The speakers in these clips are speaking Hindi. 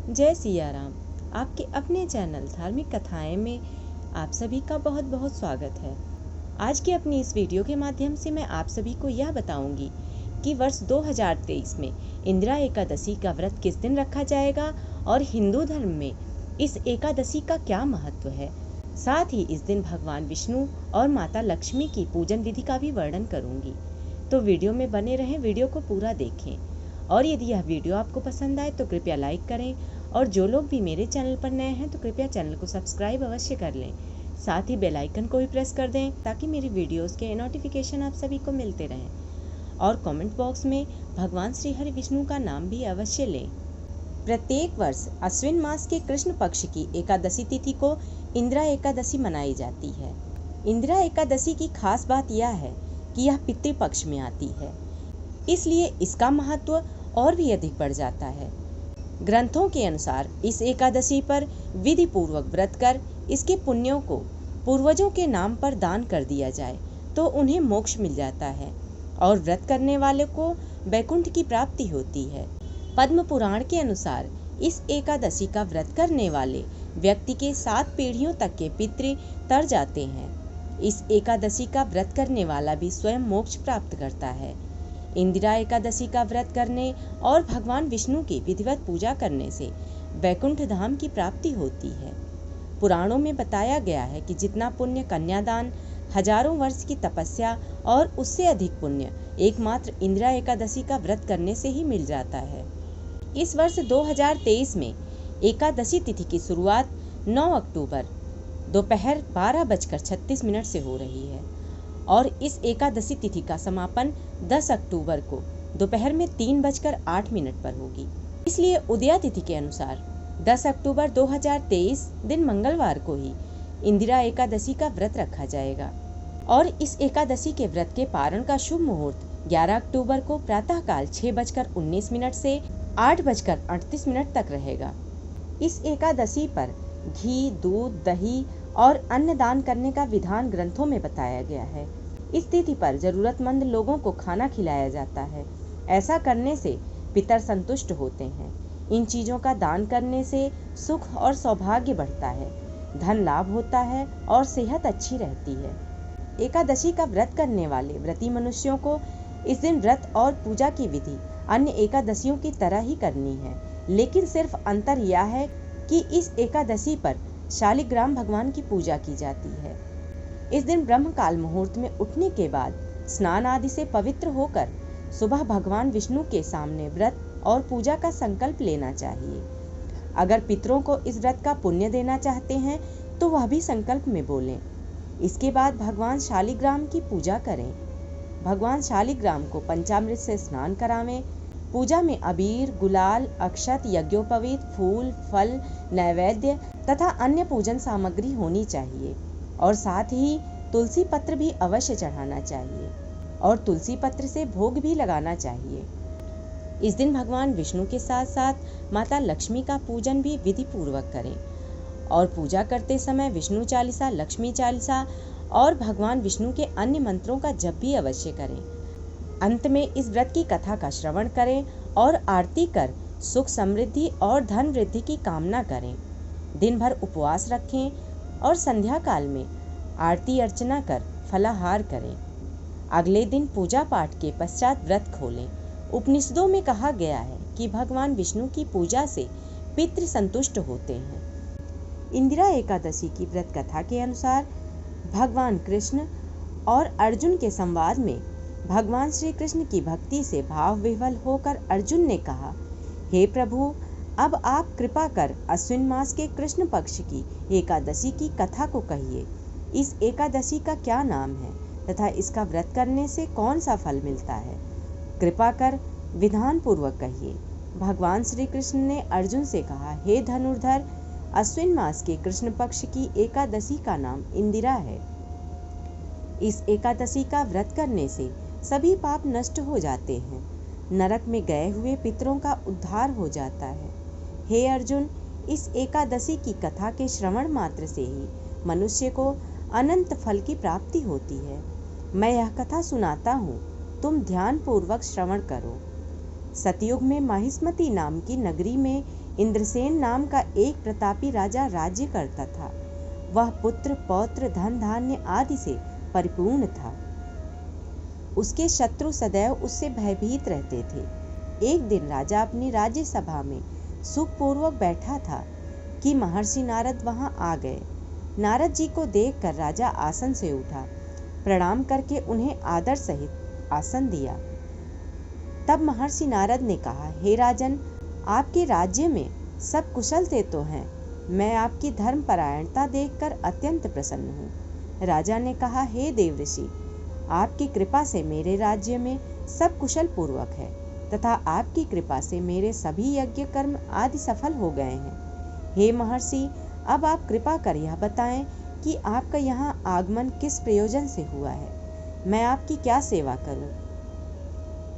जय सिया राम। आपके अपने चैनल धार्मिक कथाएं में आप सभी का बहुत बहुत स्वागत है। आज की अपनी इस वीडियो के माध्यम से मैं आप सभी को यह बताऊंगी कि वर्ष 2023 में इंदिरा एकादशी का व्रत किस दिन रखा जाएगा और हिंदू धर्म में इस एकादशी का क्या महत्व है। साथ ही इस दिन भगवान विष्णु और माता लक्ष्मी की पूजन विधि का भी वर्णन करूंगी। तो वीडियो में बने रहें, वीडियो को पूरा देखें और यदि यह वीडियो आपको पसंद आए तो कृपया लाइक करें और जो लोग भी मेरे चैनल पर नए हैं तो कृपया चैनल को सब्सक्राइब अवश्य कर लें। साथ ही बेल आइकन को भी प्रेस कर दें ताकि मेरी वीडियोस के नोटिफिकेशन आप सभी को मिलते रहें और कमेंट बॉक्स में भगवान श्री हरि विष्णु का नाम भी अवश्य लें। प्रत्येक वर्ष अश्विन मास के कृष्ण पक्ष की एकादशी तिथि को इंदिरा एकादशी मनाई जाती है। इंदिरा एकादशी की खास बात यह है कि यह पितृपक्ष में आती है, इसलिए इसका महत्व और भी अधिक बढ़ जाता है। ग्रंथों के अनुसार इस एकादशी पर विधि पूर्वक व्रत कर इसके पुण्यों को पूर्वजों के नाम पर दान कर दिया जाए तो उन्हें मोक्ष मिल जाता है और व्रत करने वाले को वैकुंठ की प्राप्ति होती है। पद्म पुराण के अनुसार इस एकादशी का व्रत करने वाले व्यक्ति के 7 पीढ़ियों तक के पितृ तर जाते हैं। इस एकादशी का व्रत करने वाला भी स्वयं मोक्ष प्राप्त करता है। इंदिरा एकादशी का व्रत करने और भगवान विष्णु की विधिवत पूजा करने से वैकुंठ धाम की प्राप्ति होती है। पुराणों में बताया गया है कि जितना पुण्य कन्यादान, हजारों वर्ष की तपस्या और उससे अधिक पुण्य एकमात्र इंदिरा एकादशी का व्रत करने से ही मिल जाता है। इस वर्ष 2023 में एकादशी तिथि की शुरुआत 9 अक्टूबर दोपहर 12:36 से हो रही है और इस एकादशी तिथि का समापन 10 अक्टूबर को दोपहर में 3:08 पर होगी। इसलिए उदया तिथि के अनुसार 10 अक्टूबर 2023 दिन मंगलवार को ही इंदिरा एकादशी का व्रत रखा जाएगा और इस एकादशी के व्रत के पारण का शुभ मुहूर्त 11 अक्टूबर को प्रातःकाल 6:19 से 8:38 तक रहेगा। इस एकादशी पर घी, दूध, दही और अन्न दान करने का विधान ग्रंथों में बताया गया है। इस तिथि पर जरूरतमंद लोगों को खाना खिलाया जाता है। ऐसा करने से पितर संतुष्ट होते हैं। इन चीजों का दान करने से सुख और सौभाग्य बढ़ता है, धन लाभ होता है और सेहत अच्छी रहती है। एकादशी का व्रत करने वाले व्रती मनुष्यों को इस दिन व्रत और पूजा की विधि अन्य एकादशियों की तरह ही करनी है, लेकिन सिर्फ अंतर यह है कि इस एकादशी पर शालिग्राम भगवान की पूजा की जाती है। इस दिन ब्रह्म काल मुहूर्त में उठने के बाद स्नान आदि से पवित्र होकर सुबह भगवान विष्णु के सामने व्रत और पूजा का संकल्प लेना चाहिए। अगर पितरों को इस व्रत का पुण्य देना चाहते हैं तो वह भी संकल्प में बोलें। इसके बाद भगवान शालिग्राम की पूजा करें। भगवान शालिग्राम को पंचामृत से स्नान करावें। पूजा में अबीर, गुलाल, अक्षत, यज्ञोपवीत, फूल, फल, नैवेद्य तथा अन्य पूजन सामग्री होनी चाहिए और साथ ही तुलसी पत्र भी अवश्य चढ़ाना चाहिए और तुलसी पत्र से भोग भी लगाना चाहिए। इस दिन भगवान विष्णु के साथ साथ माता लक्ष्मी का पूजन भी विधि पूर्वक करें और पूजा करते समय विष्णु चालीसा, लक्ष्मी चालीसा और भगवान विष्णु के अन्य मंत्रों का जप भी अवश्य करें। अंत में इस व्रत की कथा का श्रवण करें और आरती कर सुख, समृद्धि और धन वृद्धि की कामना करें। दिन भर उपवास रखें और संध्या काल में आरती अर्चना कर फलाहार करें। अगले दिन पूजा पाठ के पश्चात व्रत खोलें। उपनिषदों में कहा गया है कि भगवान विष्णु की पूजा से पितृ संतुष्ट होते हैं। इंदिरा एकादशी की व्रत कथा के अनुसार भगवान कृष्ण और अर्जुन के संवाद में भगवान श्री कृष्ण की भक्ति से भाव विह्वल होकर अर्जुन ने कहा, हे प्रभु, अब आप कृपा कर अश्विन मास के कृष्ण पक्ष की एकादशी की कथा को कहिए। इस एकादशी का क्या नाम है तथा इसका व्रत करने से कौन सा फल मिलता है? कृपा कर विधान पूर्वक कहिए। भगवान श्री कृष्ण ने अर्जुन से कहा, हे धनुर्धर, अश्विन मास के कृष्ण पक्ष की एकादशी का नाम इंदिरा है। इस एकादशी का व्रत करने से सभी पाप नष्ट हो जाते हैं। नरक में गए हुए पितरों का उद्धार हो जाता है। हे अर्जुन, इस एकादशी की कथा के श्रवण मात्र से ही मनुष्य को अनंत फल की प्राप्ति होती है। मैं यह कथा सुनाता हूँ, तुम ध्यान पूर्वक श्रवण करो। सतयुग में महिष्मती नाम की नगरी में इंद्रसेन नाम का एक प्रतापी राजा राज्य करता था। वह पुत्र पौत्र धन धान्य आदि से परिपूर्ण था। उसके शत्रु सदैव उससे भयभीत रहते थे। एक दिन राजा अपनी राज्य सभा में सुखपूर्वक बैठा था कि महर्षि नारद वहां आ गए। नारद जी को देखकर राजा आसन से उठा, प्रणाम करके उन्हें आदर सहित आसन दिया। तब महर्षि नारद ने कहा, हे राजन, आपके राज्य में सब कुशल से तो हैं। मैं आपकी धर्मपरायणता देखकर अत्यंत प्रसन्न हूँ। राजा ने कहा, हे देवऋषि, आपकी कृपा से मेरे राज्य में सब कुशल पूर्वक है तथा आपकी कृपा से मेरे सभी यज्ञ कर्म आदि सफल हो गए हैं। हे महर्षि, अब आप कृपा कर यह बताएं कि आपका यहाँ आगमन किस प्रयोजन से हुआ है। मैं आपकी क्या सेवा करूं?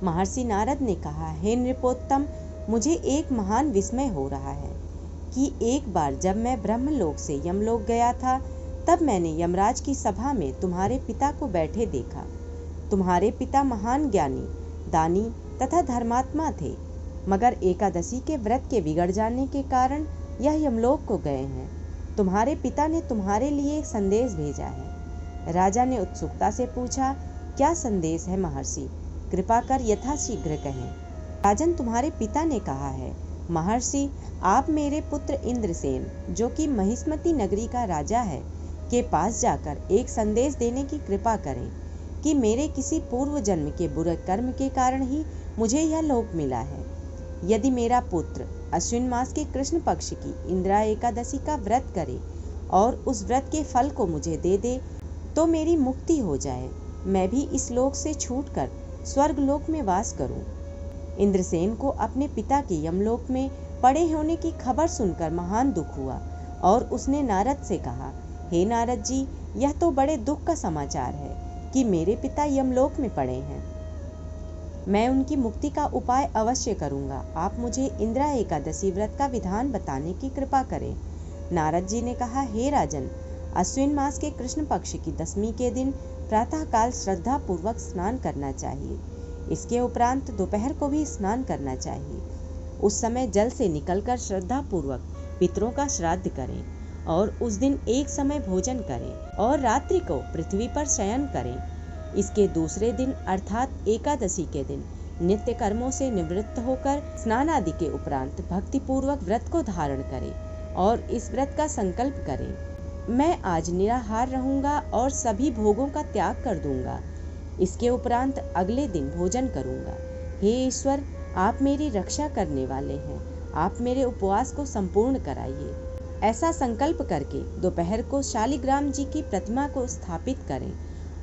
महर्षि नारद ने कहा, हे नृपोत्तम, मुझे एक महान विस्मय हो रहा है कि एक बार जब मैं ब्रह्मलोक से यमलोक गया था, तब मैंने यमराज की सभा में तुम्हारे पिता को बैठे देखा। तुम्हारे पिता महान ज्ञानी, दानी तथा धर्मात्मा थे, मगर एकादशी के व्रत के बिगड़ जाने के कारण यह यमलोक को गए हैं। तुम्हारे पिता ने तुम्हारे लिए एक संदेश भेजा है। राजा ने उत्सुकता से पूछा, क्या संदेश है महर्षि? कृपा कर यथाशीघ्र कहें। राजन, तुम्हारे पिता ने कहा है, महर्षि, आप मेरे पुत्र इंद्रसेन, जो कि महिष्मती नगरी का राजा है, के पास जाकर एक संदेश देने की कृपा करें कि मेरे किसी पूर्व जन्म के बुरे कर्म के कारण ही मुझे यह लोक मिला है। यदि मेरा पुत्र अश्विन मास के कृष्ण पक्ष की इंदिरा एकादशी का व्रत करे और उस व्रत के फल को मुझे दे दे तो मेरी मुक्ति हो जाए, मैं भी इस लोक से छूटकर स्वर्ग लोक में वास करूं। इंद्रसेन को अपने पिता के यमलोक में पड़े होने की खबर सुनकर महान दुख हुआ और उसने नारद से कहा, हे नारद जी, यह तो बड़े दुख का समाचार है कि मेरे पिता यमलोक में पड़े हैं। मैं उनकी मुक्ति का उपाय अवश्य करूंगा। आप मुझे इंदिरा एकादशी व्रत का विधान बताने की कृपा करें। नारद जी ने कहा, हे राजन, अश्विन मास के कृष्ण पक्ष की दशमी के दिन प्रातःकाल श्रद्धा पूर्वक स्नान करना चाहिए। इसके उपरांत दोपहर को भी स्नान करना चाहिए। उस समय जल से निकलकर श्रद्धा पूर्वक पितरों का श्राद्ध करें और उस दिन एक समय भोजन करें और रात्रि को पृथ्वी पर शयन करें। इसके दूसरे दिन अर्थात एकादशी के दिन नित्य कर्मों से निवृत्त होकर स्नान आदि के उपरांत भक्ति पूर्वक व्रत को धारण करें और इस व्रत का संकल्प करें, मैं आज निराहार रहूंगा और सभी भोगों का त्याग कर दूंगा। इसके उपरांत अगले दिन भोजन करूंगा। हे ईश्वर, आप मेरी रक्षा करने वाले हैं, आप मेरे उपवास को संपूर्ण कराइए। ऐसा संकल्प करके दोपहर को शालिग्राम जी की प्रतिमा को स्थापित करें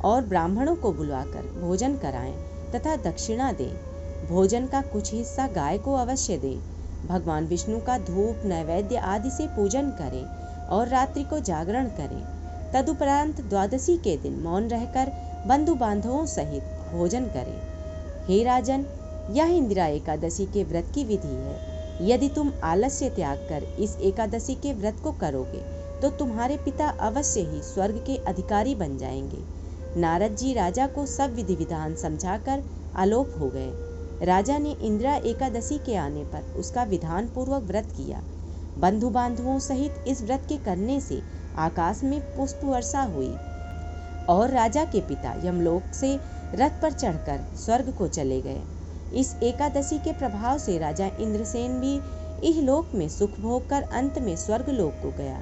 और ब्राह्मणों को बुलाकर भोजन कराएं तथा दक्षिणा दें। भोजन का कुछ हिस्सा गाय को अवश्य दें। भगवान विष्णु का धूप नैवेद्य आदि से पूजन करें और रात्रि को जागरण करें। तदुपरांत द्वादशी के दिन मौन रहकर बंधु बांधवों सहित भोजन करें। हे राजन, यह इंदिरा एकादशी के व्रत की विधि है। यदि तुम आलस्य त्याग कर इस एकादशी के व्रत को करोगे तो तुम्हारे पिता अवश्य ही स्वर्ग के अधिकारी बन जाएंगे। नारद जी राजा को सब विधि विधान समझाकर आलोप हो गए। राजा ने इंदिरा एकादशी के आने पर उसका विधान पूर्वक व्रत किया। बंधु बांधवों सहित इस व्रत के करने से आकाश में पुष्प वर्षा हुई और राजा के पिता यमलोक से रथ पर चढ़कर स्वर्ग को चले गए। इस एकादशी के प्रभाव से राजा इंद्रसेन भी इहलोक में सुख भोग कर अंत में स्वर्ग लोक को गया।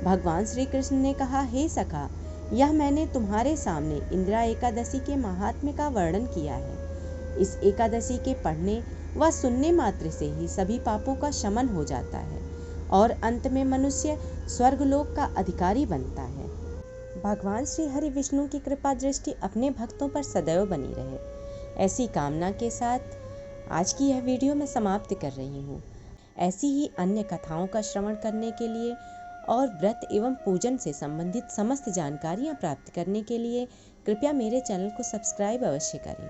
भगवान श्री कृष्ण ने कहा, हे सखा, यह मैंने तुम्हारे सामने इंदिरा एकादशी के महात्म्य का वर्णन किया है। इस एकादशी के पढ़ने व सुनने मात्र से ही सभी पापों का शमन हो जाता है और अंत में मनुष्य स्वर्गलोक का अधिकारी बनता है। भगवान श्री हरि विष्णु की कृपा दृष्टि अपने भक्तों पर सदैव बनी रहे, ऐसी कामना के साथ आज की यह वीडियो मैं समाप्त कर रही हूँ। ऐसी ही अन्य कथाओं का श्रवण करने के लिए और व्रत एवं पूजन से संबंधित समस्त जानकारियाँ प्राप्त करने के लिए कृपया मेरे चैनल को सब्सक्राइब अवश्य करें।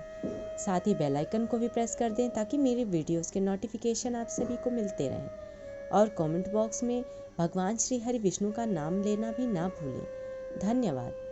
साथ ही बेल आइकन को भी प्रेस कर दें ताकि मेरी वीडियोस के नोटिफिकेशन आप सभी को मिलते रहें। और कमेंट बॉक्स में भगवान श्री हरि विष्णु का नाम लेना भी ना भूलें। धन्यवाद।